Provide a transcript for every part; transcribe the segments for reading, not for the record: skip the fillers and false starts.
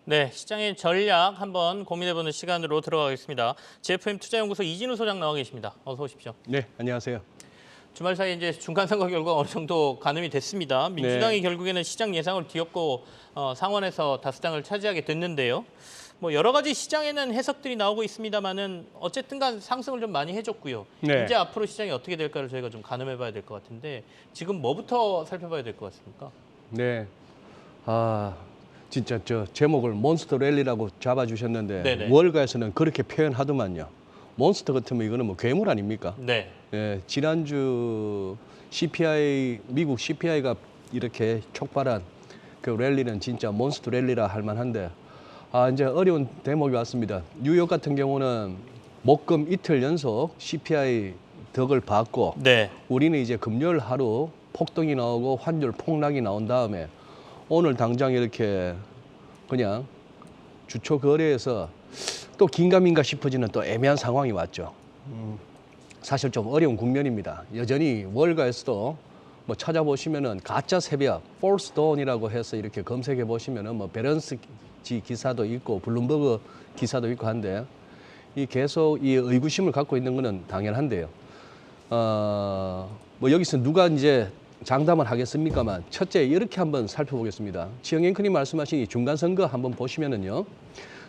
네, 시장의 전략 한번 고민해보는 시간으로 들어가겠습니다. GFM 투자연구소 이진우 소장 나와 계십니다. 어서 오십시오. 네, 안녕하세요. 주말 사이에 이제 중간선거 결과 어느 정도 가늠이 됐습니다. 민주당이 결국에는 시장 예상을 뒤엎고 상원에서 다수당을 차지하게 됐는데요. 뭐 여러 가지 시장에는 해석들이 나오고 있습니다만은 어쨌든간 상승을 좀 많이 해줬고요. 네. 이제 앞으로 시장이 어떻게 될까를 저희가 좀 가늠해봐야 될 것 같은데 지금 뭐부터 살펴봐야 될 것 같습니까? 네. 진짜 저 제목을 몬스터 랠리라고 잡아주셨는데 네네. 월가에서는 그렇게 표현하더만요. 몬스터 같으면 이거는 뭐 괴물 아닙니까? 네. 예, 지난주 CPI 미국 CPI가 이렇게 촉발한 그 랠리는 진짜 몬스터 랠리라 할 만한데 이제 어려운 대목이 왔습니다. 뉴욕 같은 경우는 목금 이틀 연속 CPI 덕을 받고 네. 우리는 이제 금요일 하루 폭등이 나오고 환율 폭락이 나온 다음에 오늘 당장 이렇게 그냥 주초 거래에서 또 긴가민가 싶어지는 또 애매한 상황이 왔죠. 사실 좀 어려운 국면입니다. 여전히 월가에서도 뭐 찾아보시면은 가짜 새벽, false dawn이라고 해서 이렇게 검색해 보시면은 뭐 베런스지 기사도 있고 블룸버그 기사도 있고 한데 이 계속 이 의구심을 갖고 있는 거는 당연한데요. 뭐 여기서 누가 이제 장담을 하겠습니까만 첫째 이렇게 한번 살펴보겠습니다. 지영 앵커님 말씀하신 이 중간선거 한번 보시면은요.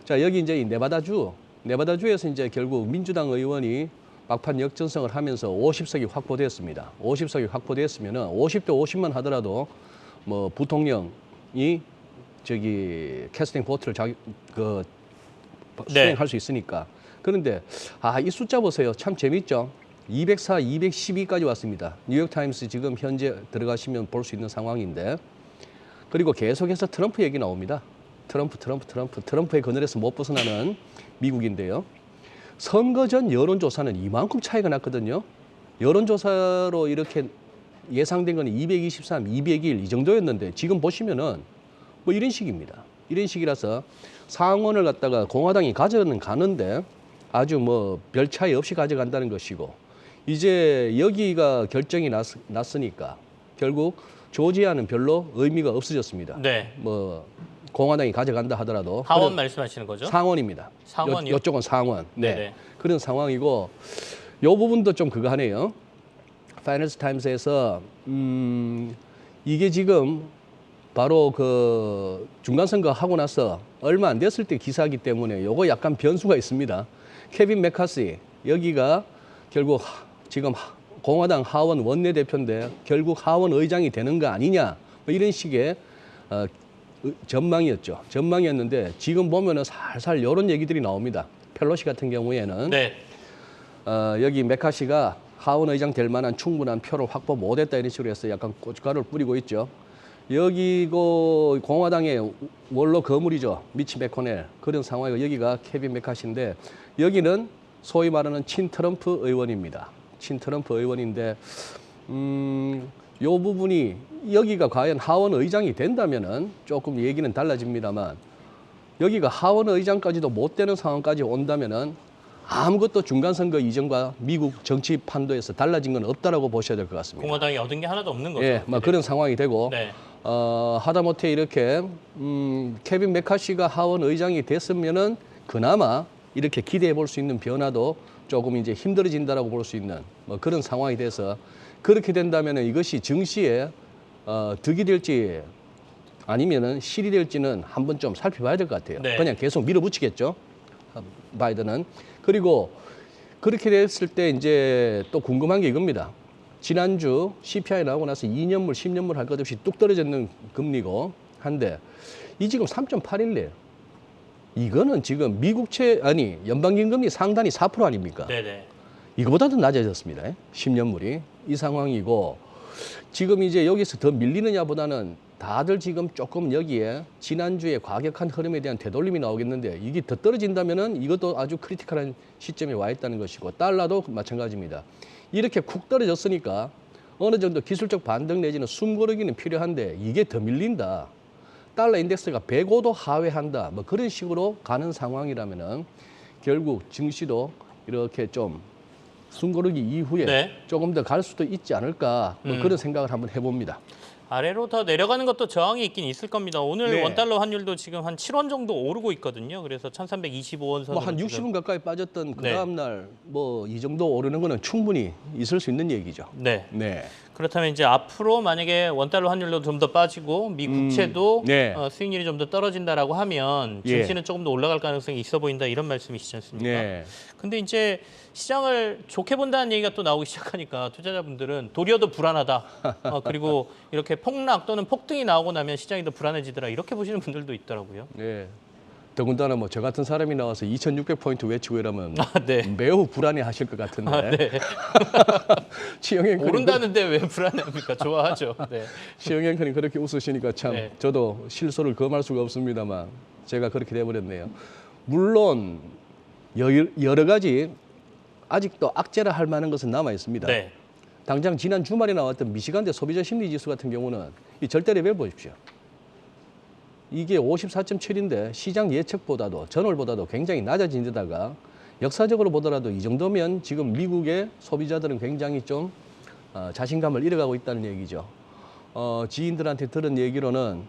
자, 여기 이제 이 네바다주에서 이제 결국 민주당 의원이 막판 역전승을 하면서 50석이 확보됐습니다. 50석이 확보됐으면은 50대 50만 하더라도 뭐 부통령이 저기 캐스팅 보트를 수행할 수 있으니까. 그런데 이 숫자 보세요. 참 재밌죠? 204, 212까지 왔습니다. 뉴욕타임스 지금 현재 들어가시면 볼 수 있는 상황인데 그리고 계속해서 트럼프 얘기 나옵니다. 트럼프의 그늘에서 못 벗어나는 미국인데요. 선거 전 여론조사는 이만큼 차이가 났거든요. 여론조사로 이렇게 예상된 건 223, 201 이 정도였는데 지금 보시면은 뭐 이런 식입니다. 이런 식이라서 상원을 갖다가 공화당이 가져는 가는데 아주 뭐 별 차이 없이 가져간다는 것이고 이제 여기가 결정이 났으니까 결국 조지아는 별로 의미가 없어졌습니다. 네. 뭐 공화당이 가져간다 하더라도 하원 말씀하시는 거죠? 상원입니다. 상원이요? 이쪽은 상원. 네. 네네. 그런 상황이고 요 부분도 좀 그거 하네요. 파이낸스 타임스에서 이게 지금 바로 그 중간선거 하고 나서 얼마 안 됐을 때 기사이기 때문에 요거 약간 변수가 있습니다. 케빈 맥카시 여기가 결국 지금 공화당 하원 원내대표인데 결국 하원 의장이 되는 거 아니냐 뭐 이런 식의 전망이었는데 지금 보면은 살살 이런 얘기들이 나옵니다. 펠로시 같은 경우에는 네. 여기 메카시가 하원 의장 될 만한 충분한 표를 확보 못했다 이런 식으로 해서 약간 고춧가루를 뿌리고 있죠. 여기고 공화당의 원로 거물이죠. 미치 매코넬 그런 상황이고 여기가 케빈 메카시인데 여기는 소위 말하는 친트럼프 의원입니다. 친트럼프 의원인데 요 부분이 여기가 과연 하원 의장이 된다면은 조금 얘기는 달라집니다만 여기가 하원 의장까지도 못 되는 상황까지 온다면은 아무것도 중간선거 이전과 미국 정치 판도에서 달라진 건 없다라고 보셔야 될 것 같습니다. 공화당이 얻은 게 하나도 없는 거죠. 예, 뭐 그런 상황이 되고 네. 하다못해 이렇게 케빈 메카시가 하원 의장이 됐으면은 그나마 이렇게 기대해 볼 수 있는 변화도 조금 이제 힘들어진다라고 볼 수 있는 뭐 그런 상황이 돼서 그렇게 된다면은 이것이 증시에 득이 될지 아니면은 실이 될지는 한번 좀 살펴봐야 될 것 같아요. 네. 그냥 계속 밀어붙이겠죠. 바이든은. 그리고 그렇게 됐을 때 이제 또 궁금한 게 이겁니다. 지난주 CPI 나오고 나서 2년물, 10년물 할 것 없이 뚝 떨어졌는 금리고 한데 이 지금 3.81이에요. 이거는 지금 연방기금리 상단이 4% 아닙니까? 네네. 이거보다도 낮아졌습니다. 10년물이. 이 상황이고 지금 이제 여기서 더 밀리느냐 보다는 다들 지금 조금 여기에 지난주에 과격한 흐름에 대한 되돌림이 나오겠는데 이게 더 떨어진다면은 이것도 아주 크리티컬한 시점에 와 있다는 것이고 달러도 마찬가지입니다. 이렇게 쿡 떨어졌으니까 어느 정도 기술적 반등 내지는 숨고르기는 필요한데 이게 더 밀린다. 달러 인덱스가 105도 하회한다. 뭐 그런 식으로 가는 상황이라면은 결국 증시도 이렇게 좀 숨고르기 이후에 네. 조금 더 갈 수도 있지 않을까 뭐 그런 생각을 한번 해봅니다. 아래로 더 내려가는 것도 저항이 있긴 있을 겁니다. 오늘 네. 원달러 환율도 지금 한 7원 정도 오르고 있거든요. 그래서 1325원 선으로 뭐 한 60원 가까이 빠졌던 그 네. 다음 날 뭐 이 정도 오르는 거는 충분히 있을 수 있는 얘기죠. 네. 네. 그렇다면 이제 앞으로 만약에 원달러 환율도 좀 더 빠지고 미 국채도 네. 수익률이 좀 더 떨어진다라고 하면 예. 증시는 조금 더 올라갈 가능성이 있어 보인다 이런 말씀이시지 않습니까? 네. 근데 이제 시장을 좋게 본다는 얘기가 또 나오기 시작하니까 투자자분들은 도리어 더 불안하다. 그리고 이렇게 폭락 또는 폭등이 나오고 나면 시장이 더 불안해지더라. 이렇게 보시는 분들도 있더라고요. 네. 더군다나 뭐 저 같은 사람이 나와서 2,600포인트 외치고 이러면 네. 매우 불안해 하실 것 같은데. 네. 치영 앵커님 오른다는데 왜 불안해합니까? 좋아하죠. 네. 치영 앵커님 그렇게 웃으시니까 참 네. 저도 실소를 금할 수가 없습니다만 제가 그렇게 돼버렸네요. 물론 여러 가지 아직도 악재라 할 만한 것은 남아 있습니다. 네. 당장 지난 주말에 나왔던 미시간대 소비자 심리 지수 같은 경우는 이 절대 레벨 보십시오. 이게 54.7인데 시장 예측보다도 전월보다도 굉장히 낮아진 데다가 역사적으로 보더라도 이 정도면 지금 미국의 소비자들은 굉장히 좀 자신감을 잃어가고 있다는 얘기죠. 지인들한테 들은 얘기로는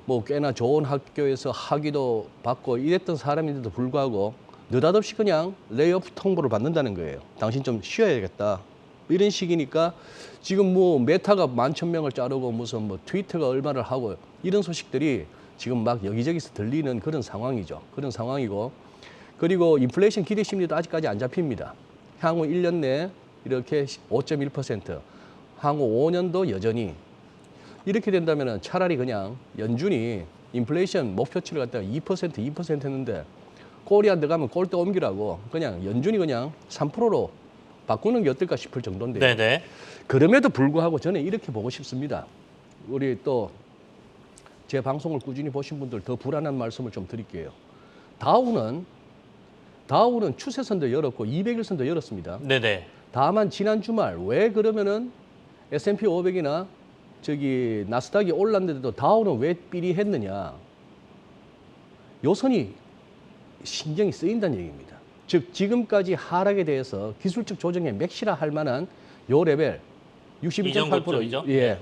뭐 꽤나 좋은 학교에서 학위도 받고 이랬던 사람인데도 불구하고 느닷없이 그냥 레이오프 통보를 받는다는 거예요. 당신 좀 쉬어야겠다. 이런 식이니까 지금 뭐 메타가 11,000명을 자르고 무슨 뭐 트위터가 얼마를 하고 이런 소식들이 지금 막 여기저기서 들리는 그런 상황이죠. 그런 상황이고 그리고 인플레이션 기대 심리도 아직까지 안 잡힙니다. 향후 1년 내에 이렇게 5.1%, 향후 5년도 여전히 이렇게 된다면 차라리 그냥 연준이 인플레이션 목표치를 갖다가 2% 했는데 꼴이 안 들어가면 꼴대 옮기라고 그냥 연준이 그냥 3%로 바꾸는 게 어떨까 싶을 정도인데요. 네네. 그럼에도 불구하고 저는 이렇게 보고 싶습니다. 우리 또 제 방송을 꾸준히 보신 분들 더 불안한 말씀을 좀 드릴게요. 다우는 추세선도 열었고 200일선도 열었습니다. 네네. 다만 지난 주말 왜 그러면은 S&P 500이나 저기 나스닥이 올랐는데도 다우는 왜 삐리했느냐? 요선이 신경이 쓰인다는 얘기입니다. 즉 지금까지 하락에 대해서 기술적 조정에 맥시라 할 만한 요 레벨 이전 62.8%. 고점이죠? 예.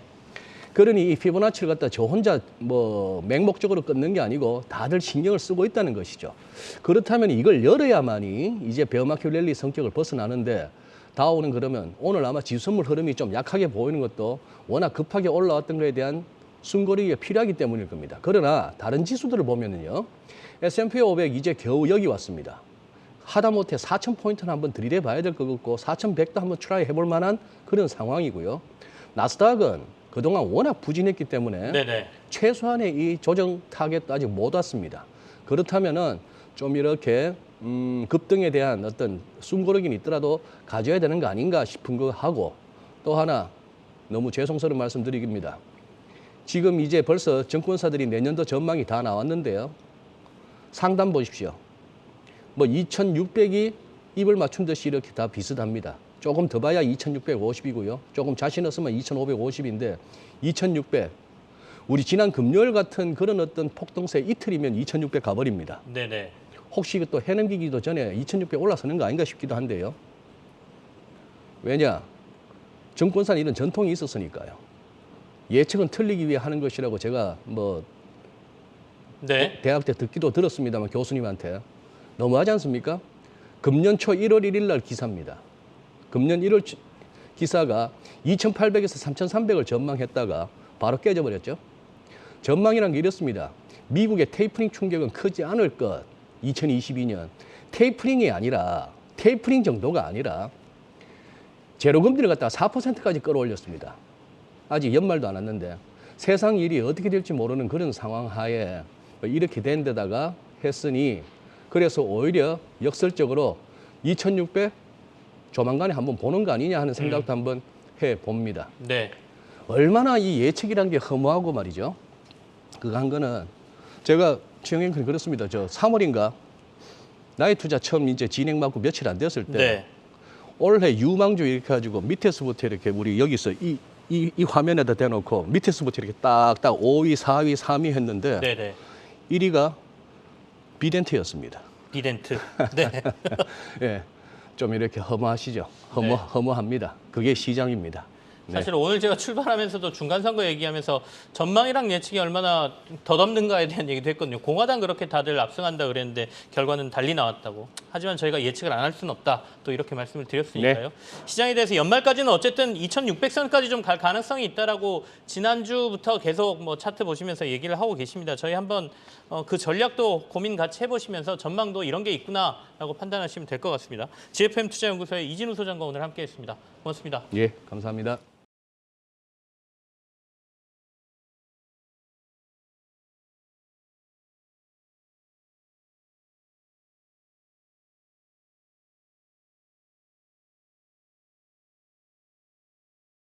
그러니 이 피보나치를 갖다 저 혼자 뭐 맹목적으로 끊는 게 아니고 다들 신경을 쓰고 있다는 것이죠. 그렇다면 이걸 열어야만이 이제 베어마켓 랠리 성격을 벗어나는데 다우는 그러면 오늘 아마 지수선물 흐름이 좀 약하게 보이는 것도 워낙 급하게 올라왔던 것에 대한 숨고르기가 필요하기 때문일 겁니다. 그러나 다른 지수들을 보면은요. S&P 500 이제 겨우 여기 왔습니다. 하다못해 4,000포인트는 한번 들이대 봐야 될 것 같고 4,100도 한번 트라이 해볼 만한 그런 상황이고요. 나스닥은 그동안 워낙 부진했기 때문에 네네. 최소한의 이 조정 타겟도 아직 못 왔습니다. 그렇다면은 좀 이렇게 급등에 대한 어떤 숨고르기는 있더라도 가져야 되는 거 아닌가 싶은 거 하고 또 하나 너무 죄송스러운 말씀 드립니다. 지금 이제 벌써 증권사들이 내년도 전망이 다 나왔는데요. 상담 보십시오. 뭐 2,600이 입을 맞춘 듯이 이렇게 다 비슷합니다. 조금 더 봐야 2,650이고요. 조금 자신 없으면 2,550인데 2,600. 우리 지난 금요일 같은 그런 어떤 폭등세 이틀이면 2,600 가버립니다. 네네. 혹시 또 해넘기기도 전에 2,600 올라서는 거 아닌가 싶기도 한데요. 왜냐? 증권사는 이런 전통이 있었으니까요. 예측은 틀리기 위해 하는 것이라고 제가 뭐 네. 대학 때 듣기도 들었습니다만 교수님한테. 너무하지 않습니까? 금년 초 1월 1일 날 기사입니다. 금년 1월 기사가 2,800에서 3,300을 전망했다가 바로 깨져버렸죠. 전망이란 게 이렇습니다. 미국의 테이퍼링 충격은 크지 않을 것. 2022년. 테이퍼링이 아니라 테이퍼링 정도가 아니라 제로금리를 갖다가 4%까지 끌어올렸습니다. 아직 연말도 안 왔는데 세상 일이 어떻게 될지 모르는 그런 상황 하에 이렇게 된 데다가 했으니 그래서 오히려 역설적으로 2,600 조만간에 한번 보는 거 아니냐 하는 생각도 한번 해봅니다. 네. 얼마나 이 예측이라는 게 허무하고 말이죠. 그거 한 거는 제가 최영현님 그렇습니다. 저 3월인가 나의 투자 처음 이제 진행받고 며칠 안 됐을 때 네. 올해 유망주 이렇게 가지고 밑에서부터 이렇게 우리 여기서 이 화면에다 대놓고 밑에서부터 이렇게 딱딱 5위, 4위, 3위 했는데 네네. 1위가 비덴트였습니다. 비덴트. 네. 예, 좀 이렇게 허무하시죠. 네. 허무합니다. 그게 시장입니다. 사실 오늘 제가 출발하면서도 중간 선거 얘기하면서 전망이랑 예측이 얼마나 덧없는가에 대한 얘기도 했거든요. 공화당 그렇게 다들 압승한다 그랬는데 결과는 달리 나왔다고. 하지만 저희가 예측을 안 할 수는 없다. 또 이렇게 말씀을 드렸으니까요. 시장에 대해서 연말까지는 어쨌든 2,600선까지 좀 갈 가능성이 있다라고 지난주부터 계속 뭐 차트 보시면서 얘기를 하고 계십니다. 저희 한번 그 전략도 고민 같이 해보시면서 전망도 이런 게 있구나라고 판단하시면 될 것 같습니다. GFM 투자연구소의 이진우 소장과 오늘 함께했습니다. 고맙습니다. 예, 감사합니다.